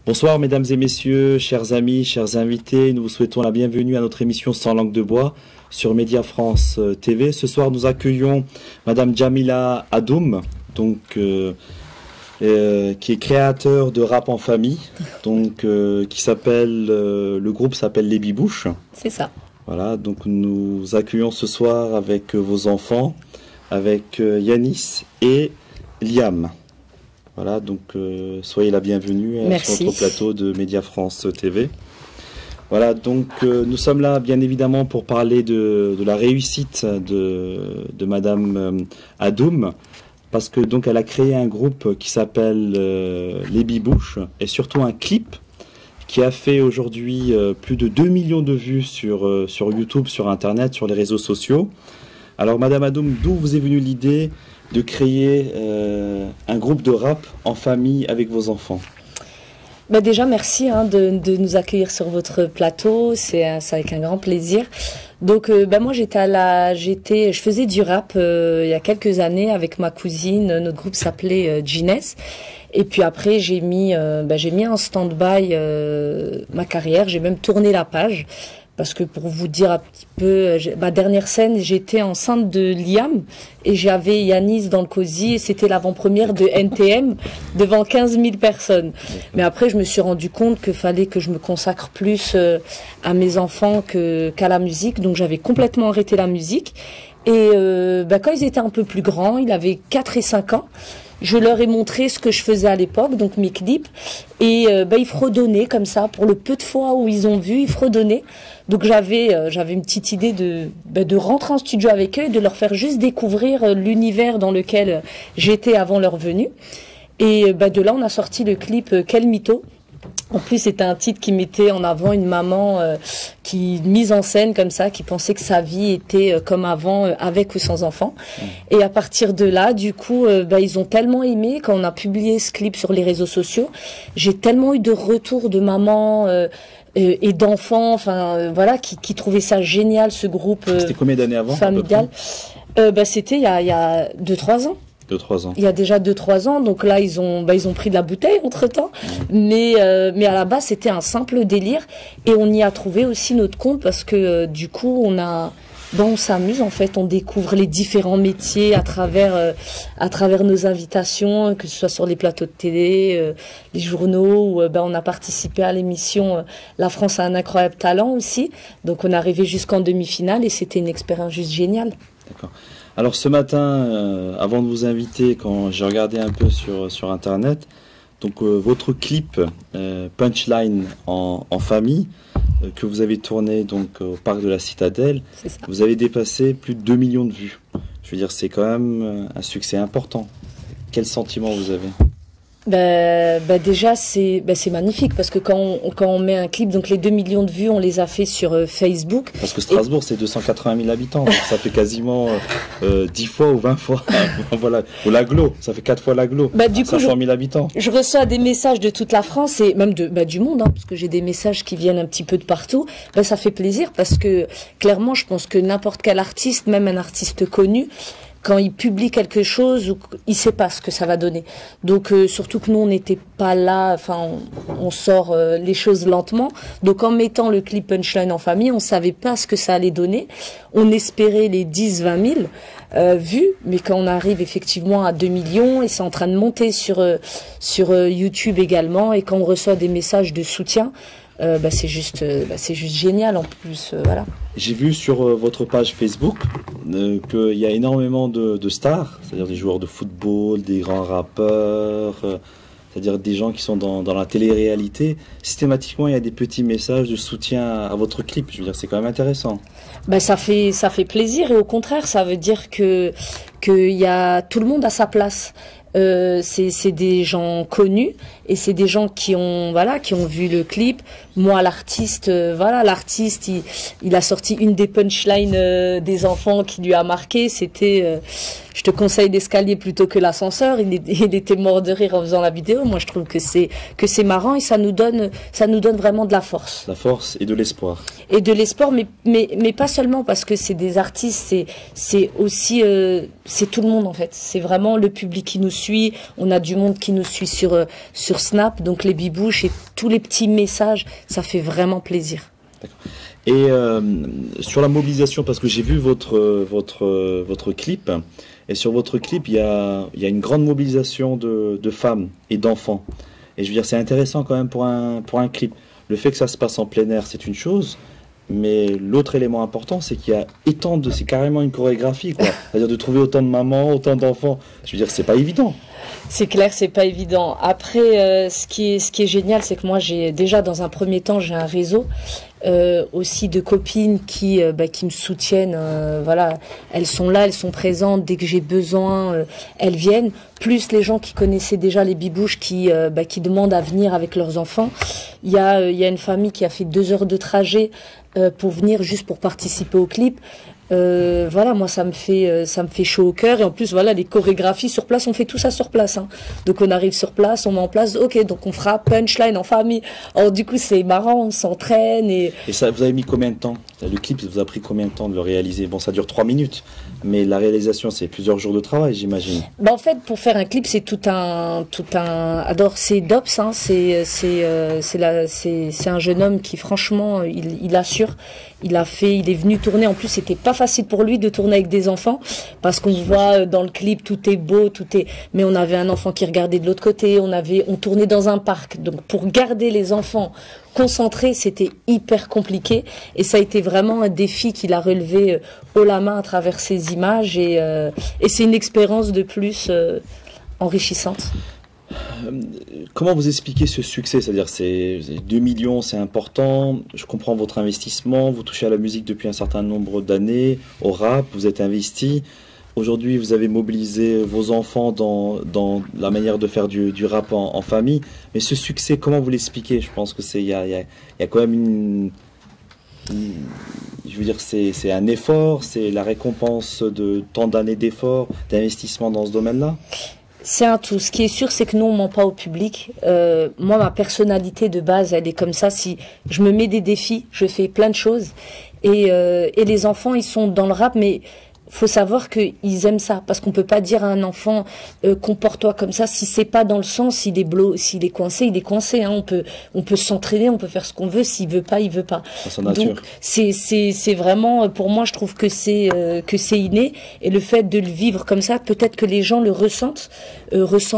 Bonsoir mesdames et messieurs, chers amis, chers invités, nous vous souhaitons la bienvenue à notre émission Sans langue de bois sur Média France TV. Ce soir nous accueillons madame Jamila Adoum, donc qui est créateur de rap en famille, donc qui s'appelle, le groupe s'appelle Les Bibouches. C'est ça. Voilà, donc nous accueillons ce soir avec vos enfants, avec Yanis et Liam. Voilà, donc soyez la bienvenue sur notre plateau de Média France TV. Voilà, donc nous sommes là bien évidemment pour parler de la réussite de Madame Adoum, parce que donc elle a créé un groupe qui s'appelle Les Bibouches et surtout un clip qui a fait aujourd'hui plus de 2 millions de vues sur YouTube, sur Internet, sur les réseaux sociaux. Alors Madame Adoum, d'où vous est venue l'idée de créer un groupe de rap en famille avec vos enfants? Bah déjà, merci de nous accueillir sur votre plateau, c'est avec un grand plaisir. Donc moi je faisais du rap il y a quelques années avec ma cousine, notre groupe s'appelait Ginès. Et puis après j'ai mis en stand-by ma carrière, j'ai même tourné la page. Parce que pour vous dire un petit peu, ma dernière scène, j'étais enceinte de Liam et j'avais Yanis dans le cosy et c'était l'avant-première de NTM devant 15 000 personnes. Mais après, je me suis rendu compte qu'il fallait que je me consacre plus à mes enfants qu'à la musique. Donc j'avais complètement arrêté la musique. Et quand ils étaient un peu plus grands, ils avaient 4 et 5 ans, je leur ai montré ce que je faisais à l'époque, donc mes clips, et ils fredonnaient comme ça, pour le peu de fois où ils ont vu, ils fredonnaient. Donc j'avais une petite idée de rentrer en studio avec eux et de leur faire juste découvrir l'univers dans lequel j'étais avant leur venue. Et de là, on a sorti le clip Quel mytho. En plus, c'était un titre qui mettait en avant une maman qui mise en scène comme ça, qui pensait que sa vie était comme avant, avec ou sans enfant. Et à partir de là, du coup, ils ont tellement aimé. Quand on a publié ce clip sur les réseaux sociaux, j'ai tellement eu de retours de mamans et d'enfants, voilà, qui trouvaient ça génial, ce groupe C'était combien d'années avant, familial. C'était il y a 2-3 ans. 2-3 ans. Il y a déjà 2-3 ans, donc là ils ont pris de la bouteille entre-temps, mais à la base c'était un simple délire et on y a trouvé aussi notre compte parce que du coup on s'amuse en fait, on découvre les différents métiers à travers nos invitations, que ce soit sur les plateaux de télé, les journaux, où on a participé à l'émission La France a un incroyable talent aussi, donc on est arrivé jusqu'en demi-finale et c'était une expérience juste géniale. D'accord. Alors ce matin, avant de vous inviter, quand j'ai regardé un peu sur Internet, donc votre clip Punchline en famille, que vous avez tourné donc au parc de la Citadelle, vous avez dépassé plus de 2 millions de vues. Je veux dire, c'est quand même un succès important. Quel sentiment vous avez ? Déjà c'est magnifique parce que quand on met un clip, donc les 2 millions de vues on les a fait sur Facebook. Parce que Strasbourg c'est 280 000 habitants, donc ça fait quasiment 10 fois ou 20 fois. Voilà. Ou l'agglo, ça fait 4 fois l'agglo. Du coup 500 000 habitants. Je reçois des messages de toute la France et même du monde, parce que j'ai des messages qui viennent un petit peu de partout. Ça fait plaisir parce que clairement je pense que n'importe quel artiste, même un artiste connu, quand il publie quelque chose, il sait pas ce que ça va donner. Donc surtout que nous on n'était pas là, on sort les choses lentement. Donc en mettant le clip Punchline en famille, on savait pas ce que ça allait donner. On espérait les 10-20 000 vues, mais quand on arrive effectivement à 2 millions et c'est en train de monter sur YouTube également, et quand on reçoit des messages de soutien, c'est juste génial en plus, voilà. J'ai vu sur votre page Facebook qu'il y a énormément de stars, c'est-à-dire des joueurs de football, des grands rappeurs, c'est-à-dire des gens qui sont dans la télé-réalité. Systématiquement, il y a des petits messages de soutien à votre clip. Je veux dire, c'est quand même intéressant. Ça fait plaisir et au contraire, ça veut dire que y a tout le monde à sa place. C'est des gens connus et c'est des gens qui ont vu le clip. Moi l'artiste il a sorti une des punchlines des enfants qui lui a marqué, c'était je te conseille l'escalier plutôt que l'ascenseur. Il était mort de rire en faisant la vidéo. Moi, je trouve que c'est marrant et ça nous donne vraiment de la force. La force et de l'espoir. Et de l'espoir, mais pas seulement parce que c'est des artistes, c'est aussi, c'est tout le monde en fait. C'est vraiment le public qui nous suit. On a du monde qui nous suit sur Snap, donc les bibouches et tous les petits messages, ça fait vraiment plaisir. D'accord. Et sur la mobilisation, parce que j'ai vu votre clip, et sur votre clip, il y a une grande mobilisation de femmes et d'enfants. Et je veux dire, c'est intéressant quand même pour un clip. Le fait que ça se passe en plein air, c'est une chose, mais l'autre élément important, c'est qu'il y a c'est carrément une chorégraphie, quoi. C'est-à-dire de trouver autant de mamans, autant d'enfants. Je veux dire, c'est pas évident. C'est clair, c'est pas évident. Après, ce qui est génial, c'est que moi, j'ai déjà dans un premier temps, j'ai un réseau aussi de copines qui me soutiennent. Voilà, elles sont là, elles sont présentes. Dès que j'ai besoin, elles viennent. Plus les gens qui connaissaient déjà les bibouches qui demandent à venir avec leurs enfants. Il y a une famille qui a fait 2 heures de trajet pour venir juste pour participer au clip. Voilà, moi ça me fait chaud au cœur. Et en plus, voilà, les chorégraphies sur place, on fait tout ça sur place, hein. Donc on arrive sur place, on met en place, ok, donc on fera punchline en famille. Alors du coup c'est marrant, on s'entraîne. Et ça, vous avez mis combien de temps? Le clip, vous a pris combien de temps de le réaliser? Bon, ça dure 3 minutes, mais la réalisation, c'est plusieurs jours de travail, j'imagine. En fait, pour faire un clip, c'est tout un. Alors c'est Dops, hein, c'est un jeune homme qui franchement, il assure. Il est venu tourner. En plus, c'était pas facile pour lui de tourner avec des enfants parce qu'on voit dans le clip, tout est beau, mais on avait un enfant qui regardait de l'autre côté. On tournait dans un parc. Donc, pour garder les enfants concentrés, c'était hyper compliqué. Et ça a été vraiment un défi qu'il a relevé haut la main à travers ces images. Et c'est une expérience de plus enrichissante. Comment vous expliquez ce succès? C'est-à-dire, 2 millions, c'est important. Je comprends votre investissement. Vous touchez à la musique depuis un certain nombre d'années, au rap, vous êtes investi. Aujourd'hui, vous avez mobilisé vos enfants dans la manière de faire du rap en famille. Mais ce succès, comment vous l'expliquez? Je pense que il y a quand même je veux dire, c'est un effort, c'est la récompense de tant d'années d'efforts, d'investissement dans ce domaine-là. C'est un tout. Ce qui est sûr, c'est que nous, on ment pas au public. Moi, ma personnalité de base, elle est comme ça. Si je me mets des défis, je fais plein de choses. Et les enfants, ils sont dans le rap, mais faut savoir qu'ils aiment ça. Parce qu'on peut pas dire à un enfant, comporte-toi comme ça. Si c'est pas dans le sens, s'il est coincé, il est coincé, hein. On peut s'entraîner, on peut faire ce qu'on veut. S'il veut pas, il veut pas. Donc, c'est vraiment, pour moi, je trouve que c'est inné. Et le fait de le vivre comme ça, peut-être que les gens le ressentent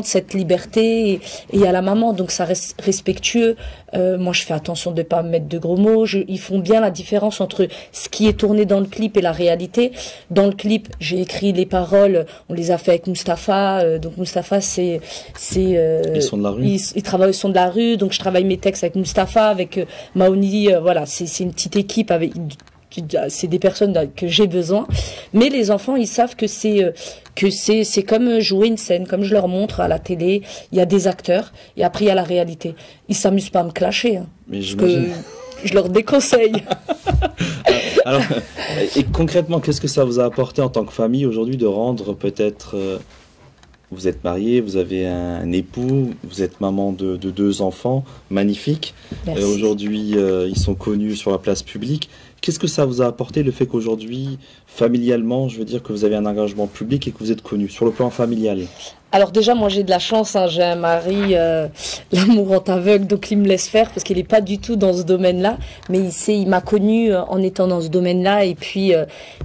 cette liberté. Et à la maman, donc ça reste respectueux. Moi, je fais attention de pas mettre de gros mots. Ils font bien la différence entre ce qui est tourné dans le clip et la réalité. Dans le clip, j'ai écrit les paroles, on les a fait avec Mustapha. Donc Mustapha, c'est les sons de la rue. Il travaille au son de la rue. Donc je travaille mes textes avec Mustapha, avec Maoni. Voilà, c'est une petite équipe avec. C'est des personnes que j'ai besoin, mais les enfants ils savent que c'est comme jouer une scène, comme je leur montre à la télé. Il y a des acteurs et après il y a la réalité. Ils s'amusent pas à me clasher, hein, mais j'imagine. Je leur déconseille. Alors, et concrètement, qu'est-ce que ça vous a apporté en tant que famille aujourd'hui de rendre peut-être vous êtes mariés, vous avez un époux, vous êtes maman de 2 enfants magnifiques. Aujourd'hui, ils sont connus sur la place publique. Qu'est-ce que ça vous a apporté le fait qu'aujourd'hui, familialement, je veux dire que vous avez un engagement public et que vous êtes connu sur le plan familial? Alors déjà, moi j'ai de la chance, hein, j'ai un mari, l'amour rend aveugle, donc il me laisse faire parce qu'il n'est pas du tout dans ce domaine-là, mais il m'a connu en étant dans ce domaine-là et puis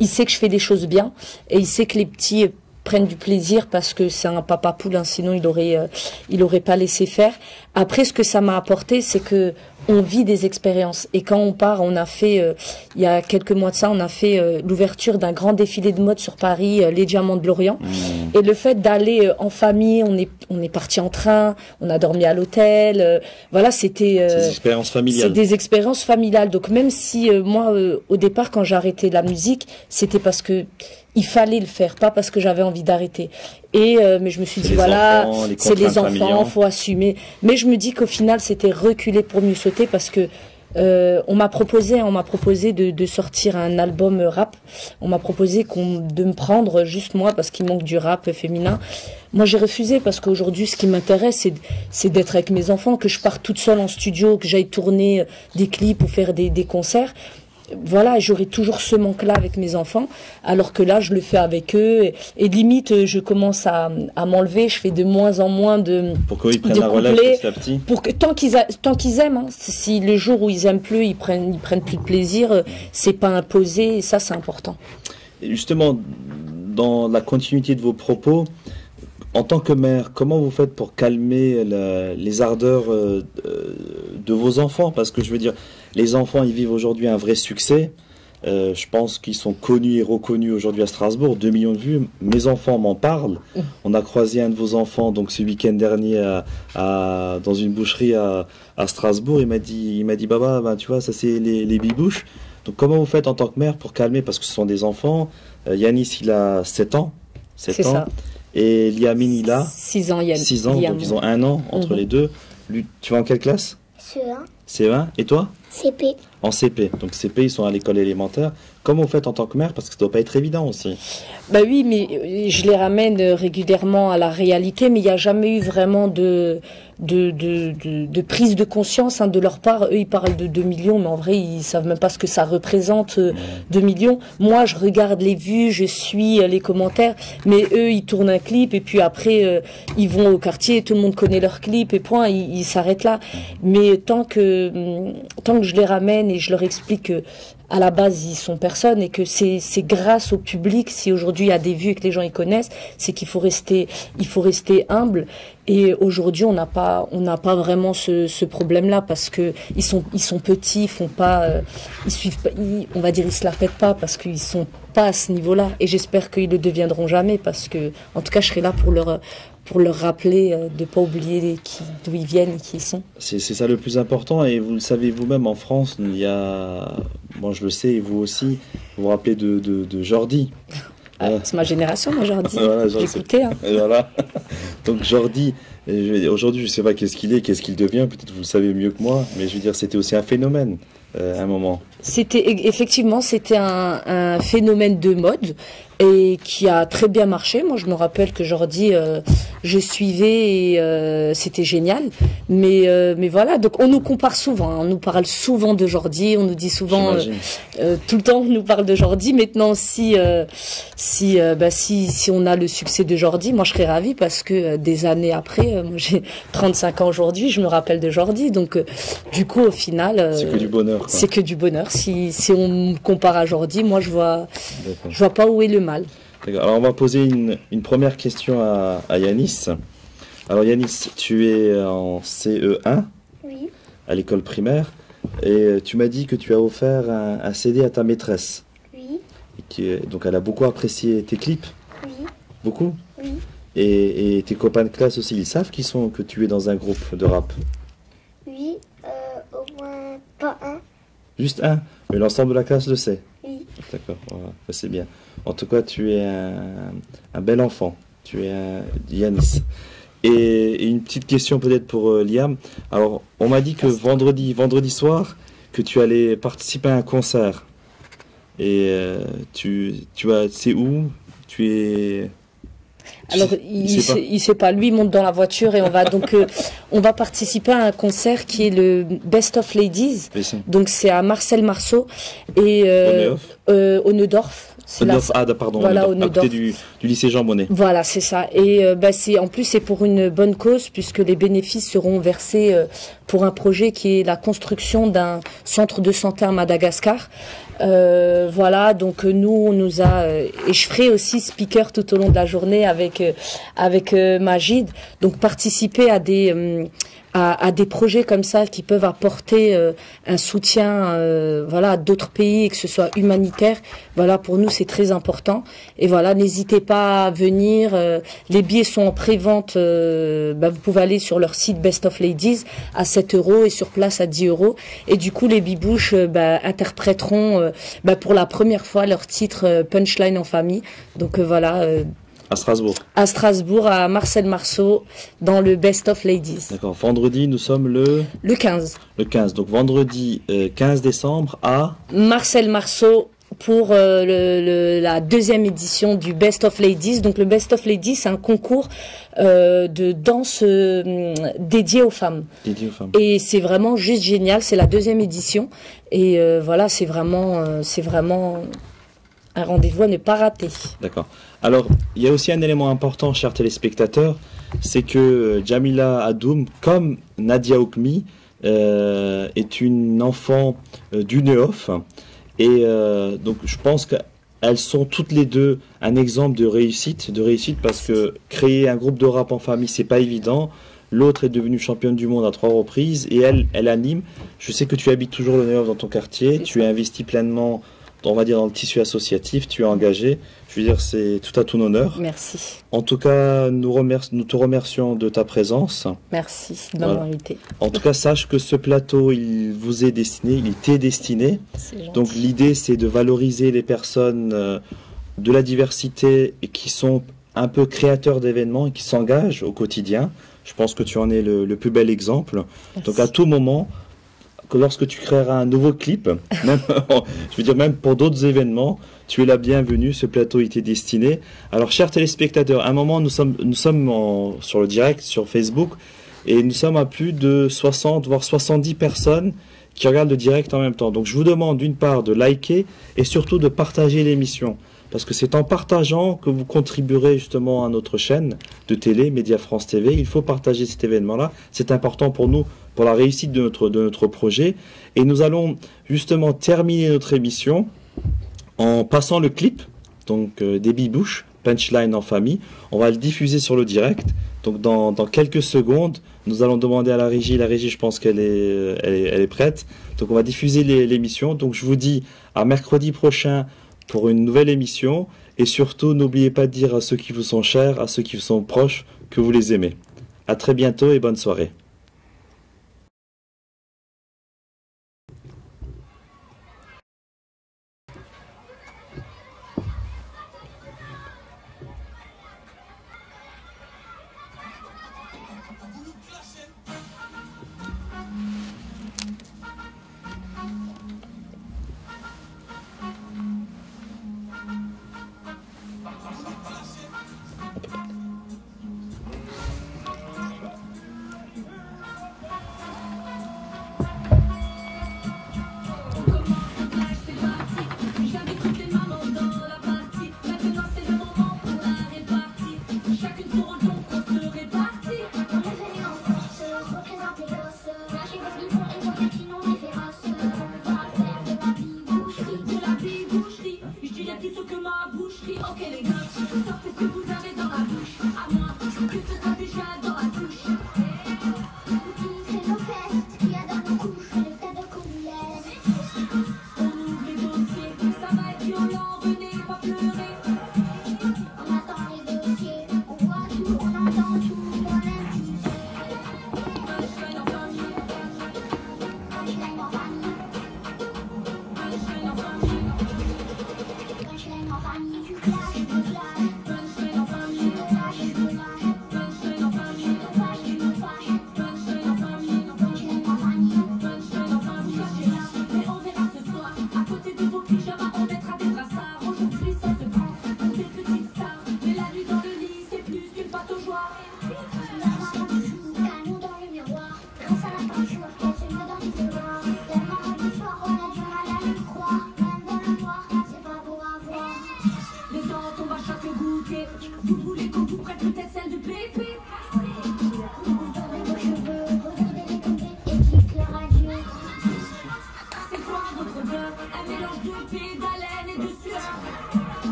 il sait que je fais des choses bien et il sait que les petits prennent du plaisir parce que c'est un papa poule, hein, sinon il aurait pas laissé faire. Après, ce que ça m'a apporté, c'est que on vit des expériences. Et quand on part, on a fait, il y a quelques mois de ça, on a fait l'ouverture d'un grand défilé de mode sur Paris, les Diamants de Lorient. Et le fait d'aller en famille, on est parti en train, on a dormi à l'hôtel. Voilà, c'était... des expériences familiales. C'est des expériences familiales. Donc même si moi, au départ, quand j'ai arrêté la musique, c'était parce que il fallait le faire, pas parce que j'avais envie d'arrêter. Et mais je me suis dit voilà, c'est les enfants, faut assumer. Mais je me dis qu'au final c'était reculer pour mieux sauter parce que On m'a proposé de sortir un album rap. On m'a proposé de me prendre juste moi parce qu'il manque du rap féminin. Moi, j'ai refusé parce qu'aujourd'hui, ce qui m'intéresse, c'est d'être avec mes enfants, que je parte toute seule en studio, que j'aille tourner des clips ou faire des concerts. Voilà, j'aurai toujours ce manque-là avec mes enfants, alors que là, je le fais avec eux. Et limite, je commence à m'enlever. Je fais de moins en moins de pour qu'ils prennent la relève petit à petit. Pour que tant qu'ils aiment, hein, si le jour où ils aiment plus, ils prennent plus de plaisir. C'est pas imposé, et ça, c'est important. Et justement, dans la continuité de vos propos, en tant que mère, comment vous faites pour calmer les ardeurs de vos enfants? Parce que je veux dire, les enfants, ils vivent aujourd'hui un vrai succès. Je pense qu'ils sont connus et reconnus aujourd'hui à Strasbourg. 2 millions de vues. Mes enfants m'en parlent. On a croisé un de vos enfants donc ce week-end dernier dans une boucherie à Strasbourg. Il m'a dit Baba, ben, tu vois, ça c'est les bibouches. Donc comment vous faites en tant que mère pour calmer? Parce que ce sont des enfants. Yanis, il a 7 ans. 7 ans. Ça. Et Liamine, il a 6 ans. 6 ans, donc ils ont 1 an entre les deux. Lui, tu vas en quelle classe? CE1. CE1. Et toi? CP. En CP. Donc CP, ils sont à l'école élémentaire. Comment vous faites en tant que mère? Parce que ça doit pas être évident aussi. Bah oui, mais je les ramène régulièrement à la réalité, mais il n'y a jamais eu vraiment de prise de conscience de leur part. Eux, ils parlent de 2 millions, mais en vrai, ils savent même pas ce que ça représente, 2 millions. Moi, je regarde les vues, je suis les commentaires, mais eux, ils tournent un clip et puis après, ils vont au quartier, tout le monde connaît leur clip et point, ils s'arrêtent là. Mais tant que je les ramène et je leur explique que à la base, ils sont personne et que c'est grâce au public, si aujourd'hui il y a des vues et que les gens ils connaissent, c'est qu'il faut rester humble. Et aujourd'hui, on n'a pas vraiment ce problème-là parce que ils sont petits, ils font pas, ils suivent pas, on va dire ils se la pètent pas parce qu'ils sont pas à ce niveau-là. Et j'espère qu'ils le deviendront jamais parce que, en tout cas, je serai là pour leur rappeler de pas oublier d'où ils viennent et qui ils sont. C'est ça le plus important et vous le savez vous-même en France, il y a, moi je le sais et vous aussi, vous vous rappelez de Jordi. C'est ma génération, moi, Jordi. Voilà, j'écoutais. Hein. Voilà. Donc Jordi, aujourd'hui je sais pas qu'est-ce qu'il est, qu'est-ce qu'il devient, peut-être vous le savez mieux que moi, mais je veux dire c'était aussi un phénomène à un moment. Effectivement, c'était un phénomène de mode et qui a très bien marché. Moi, je me rappelle que Jordi, je suivais et c'était génial. Mais voilà, donc on nous compare souvent. Hein, on nous parle souvent de Jordi, on nous dit souvent tout le temps on nous parle de Jordi. Maintenant, si on a le succès de Jordi, moi je serais ravie parce que des années après, moi j'ai 35 ans aujourd'hui, je me rappelle de Jordi. Donc du coup, au final, c'est que du bonheur. Quoi. C'est que du bonheur. Si on me compare à Jordi, moi je vois pas où est le mal. Alors on va poser une première question à Yanis. Alors Yanis, tu es en CE1 oui. à l'école primaire et tu m'as dit que tu as offert un CD à ta maîtresse. Oui. Donc elle a beaucoup apprécié tes clips. Oui. Beaucoup. Oui. Et tes copains de classe aussi, ils savent que tu es dans un groupe de rap. Oui, au moins pas un. Juste un, mais l'ensemble de la classe le sait. Oui. D'accord, voilà, c'est bien. En tout cas, tu es un bel enfant. Tu es un Yanis. Et une petite question peut-être pour Liam. Alors, on m'a dit que vendredi soir, que tu allais participer à un concert. Et c'est où? Tu es... Alors, il sait pas. Lui, il monte dans la voiture et on va donc, on va participer à un concert qui est le Best of Ladies. Donc, c'est à Marcel Marceau et au Neudorf. Pardon, voilà, à côté du lycée Jean Monnet. Voilà, c'est ça. Et en plus, c'est pour une bonne cause puisque les bénéfices seront versés pour un projet qui est la construction d'un centre de santé à Madagascar. Voilà, donc nous, on nous a et je ferai aussi speaker tout au long de la journée avec Majid. Donc participer à des projets comme ça qui peuvent apporter un soutien voilà à d'autres pays et que ce soit humanitaire. Voilà, pour nous c'est très important. Et voilà, n'hésitez pas à venir. Les billets sont en pré-vente. Vous pouvez aller sur leur site Best of Ladies à 7 € et sur place à 10 €. Et du coup, les bibouches interpréteront pour la première fois leur titre Punchline en famille. Donc voilà. À Strasbourg. À Strasbourg, à Marcel Marceau, dans le Best of Ladies. D'accord. Vendredi, nous sommes le 15. Le 15. Donc vendredi 15 décembre à Marcel Marceau pour la deuxième édition du Best of Ladies. Donc le Best of Ladies, c'est un concours de danse dédié aux femmes. Dédié aux femmes. Et c'est vraiment juste génial. C'est la deuxième édition. Et voilà, c'est vraiment un rendez-vous à ne pas rater. D'accord. Alors, il y a aussi un élément important, chers téléspectateurs, c'est que Jamila Adoum, comme Nadia Oukmi, est une enfant du Neuf. Et donc, je pense qu'elles sont toutes les deux un exemple de réussite parce que créer un groupe de rap en famille, c'est pas évident. L'autre est devenue championne du monde à 3 reprises et elle anime. Je sais que tu habites toujours le Neuf dans ton quartier, tu es investi pleinement, on va dire, dans le tissu associatif, tu es engagé. Je veux dire, c'est tout à ton honneur. Merci. En tout cas, nous te remercions de ta présence. Merci de m'avoir invité. En tout cas, sache que ce plateau, il vous est destiné, il t'est destiné. Donc l'idée, c'est de valoriser les personnes de la diversité et qui sont un peu créateurs d'événements et qui s'engagent au quotidien. Je pense que tu en es le plus bel exemple. Merci. Donc à tout moment, lorsque tu créeras un nouveau clip, même, je veux dire même pour d'autres événements, tu es la bienvenue, ce plateau il t'est destiné. Alors chers téléspectateurs, à un moment nous sommes sur le direct, sur Facebook, et nous sommes à plus de 60 voire 70 personnes qui regardent le direct en même temps. Donc je vous demande d'une part de liker et surtout de partager l'émission. Parce que c'est en partageant que vous contribuerez justement à notre chaîne de télé, Média France TV. Il faut partager cet événement-là. C'est important pour nous, pour la réussite de notre projet. Et nous allons justement terminer notre émission en passant le clip, donc des Bibouches, Punchline en famille. On va le diffuser sur le direct. Donc dans quelques secondes, nous allons demander à la régie. La régie, je pense qu'elle est prête. Donc on va diffuser l'émission. Donc je vous dis à mercredi prochain pour une nouvelle émission, et surtout n'oubliez pas de dire à ceux qui vous sont chers, à ceux qui vous sont proches, que vous les aimez. À très bientôt et bonne soirée.